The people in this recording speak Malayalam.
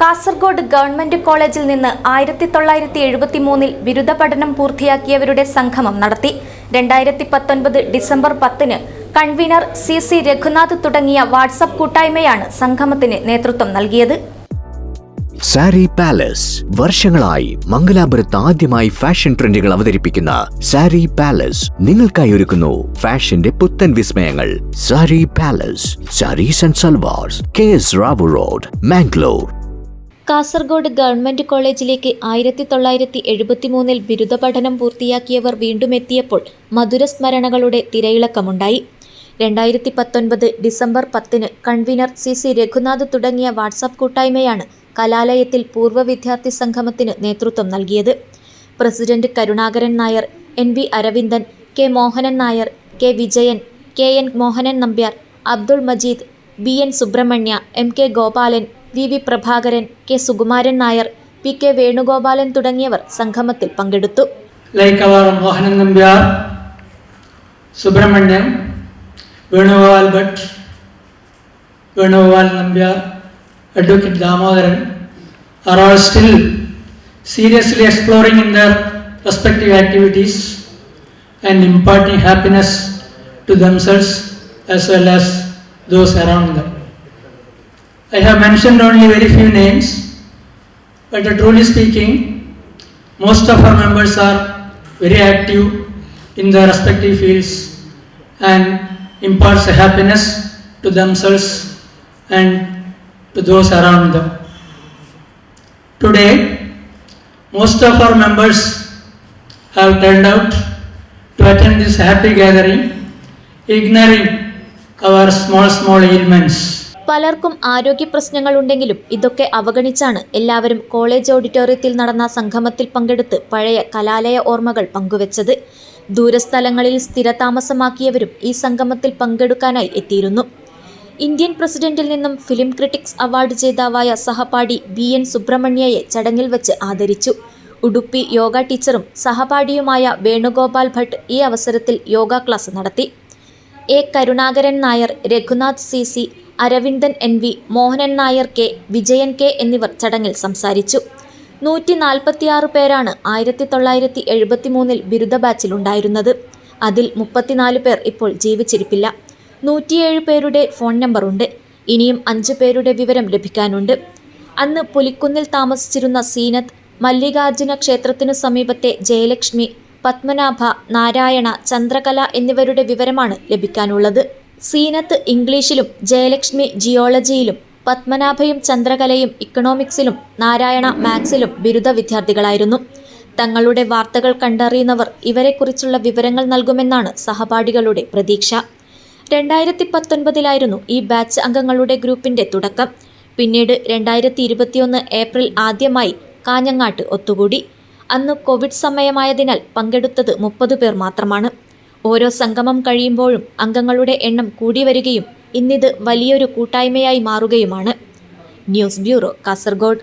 കാസർഗോഡ് ഗവൺമെന്റ് കോളേജിൽ നിന്ന് 1973 ബിരുദ പഠനം പൂർത്തിയാക്കിയവരുടെ സംഗമം നടത്തി. 2019 ഡിസംബർ 10 കൺവീനർ CC രഘുനാഥ് തുടങ്ങിയ വാട്സ്ആപ്പ് കൂട്ടായ്മയാണ് സംഗമത്തിന് നേതൃത്വം നൽകിയത്. സാരി പാലസ് വർഷങ്ങളായി മംഗലാപുരത്ത് ആദ്യമായി ഫാഷൻ ട്രെൻഡുകൾ അവതരിപ്പിക്കുന്ന സാരി പാലസ് നിങ്ങൾക്കായി ഒരുക്കുന്നു ഫാഷന്റെ പുത്തൻ വിസ്മയങ്ങൾ. Sari Palace, sarees and salwars, KS Rao road, Mangalore. Kasaragod government കോളേജിലേക്ക് 1973 ബിരുദ പഠനം പൂർത്തിയാക്കിയവർ വീണ്ടും എത്തിയപ്പോൾ മധുരസ്മരണകളുടെ തിരയിളക്കമുണ്ടായി. 2019 ഡിസംബർ 10 കൺവീനർ CC രഘുനാഥ് തുടങ്ങിയ വാട്സ്ആപ്പ് കൂട്ടായ്മയാണ് കലാലയത്തിൽ പൂർവ്വ വിദ്യാർത്ഥി സംഗമത്തിന് നേതൃത്വം നൽകിയത്. President Karunakaran Nair, NV Aravindan, K Mohanan Nair, K Vijayan, KN Mohanan Nambiar, Abdul Majeed, BN Subrahmanya, MK Gopalan, VV Prabhakaran, K Sukumaran Nair, PK Venugopalan തുടങ്ങിയവർ സംഗമത്തിൽ പങ്കെടുത്തു. Mohanan Nambiar, Subrahmanyam, Venugopal Bhat, Venugopal Nambiar, Advocate Damodaran are all still seriously exploring in their respective activities and imparting happiness to themselves as well as those around them. I have mentioned only very few names, but truly speaking, most of our members are very active in their respective fields and imparts a happiness to themselves and to those around them. Today, most of our members have turned out to attend this happy gathering, ignoring our small ailments. പലർക്കും ആരോഗ്യ പ്രശ്നങ്ങളുണ്ടെങ്കിലും ഇതൊക്കെ അവഗണിച്ചാണ് എല്ലാവരും കോളേജ് ഓഡിറ്റോറിയത്തിൽ നടന്ന സംഗമത്തിൽ പങ്കെടുത്ത് പഴയ കലാലയ ഓർമ്മകൾ പങ്കുവച്ചത്. ദൂരസ്ഥലങ്ങളിൽ സ്ഥിരതാമസമാക്കിയവരും ഈ സംഗമത്തിൽ പങ്കെടുക്കാനായി എത്തിയിരുന്നു. ഇന്ത്യൻ പ്രസിഡന്റിൽ നിന്നും ഫിലിം ക്രിട്ടിക്സ് അവാർഡ് ജേതാവായ സഹപാഠി BN സുബ്രഹ്മണ്യയെ ചടങ്ങിൽ വെച്ച് ആദരിച്ചു. ഉടുപ്പി യോഗ ടീച്ചറും സഹപാഠിയുമായ വേണുഗോപാൽ ഭട്ട് ഈ അവസരത്തിൽ യോഗ ക്ലാസ് നടത്തി. A Karunakaran Nair, Raghunath CC, Aravindan NV, Mohanan Nair K, Vijayan K എന്നിവർ ചടങ്ങിൽ സംസാരിച്ചു. 146 പേരാണ് 1973 ബിരുദ ബാച്ചിലുണ്ടായിരുന്നത്. അതിൽ 34 പേർ ഇപ്പോൾ ജീവിച്ചിരിപ്പില്ല. 107 പേരുടെ ഫോൺ നമ്പറുണ്ട്. ഇനിയും 5 പേരുടെ വിവരം ലഭിക്കാനുണ്ട്. അന്ന് പുലിക്കുന്നിൽ താമസിച്ചിരുന്ന സീനത്ത്, മല്ലികാർജുന ക്ഷേത്രത്തിനു സമീപത്തെ ജയലക്ഷ്മി, പത്മനാഭ, നാരായണ, ചന്ദ്രകല എന്നിവരുടെ വിവരമാണ് ലഭിക്കാനുള്ളത്. സീനത്ത് ഇംഗ്ലീഷിലും ജയലക്ഷ്മി ജിയോളജിയിലും പത്മനാഭയും ചന്ദ്രകലയും ഇക്കണോമിക്സിലും നാരായണ മാത്സിലും ബിരുദ വിദ്യാർത്ഥികളായിരുന്നു. തങ്ങളുടെ വാർത്തകൾ കണ്ടറിയുന്നവർ ഇവരെക്കുറിച്ചുള്ള വിവരങ്ങൾ നൽകുമെന്നാണ് സഹപാഠികളുടെ പ്രതീക്ഷ. 2019 ഈ ബാച്ച് അംഗങ്ങളുടെ ഗ്രൂപ്പിന്റെ തുടക്കം. പിന്നീട് 2021 ഏപ്രിൽ ആദ്യമായി കാഞ്ഞങ്ങാട്ട് ഒത്തുകൂടി. അന്ന് കോവിഡ് സമയമായതിനാൽ പങ്കെടുത്തത് 30 പേർ മാത്രമാണ്. ഓരോ സംഗമം കഴിയുമ്പോഴും അംഗങ്ങളുടെ എണ്ണം കൂടി വരികയും ഇന്നിത് വലിയൊരു കൂട്ടായ്മയായി മാറുകയുമാണ്. News bureau, Kasaragod.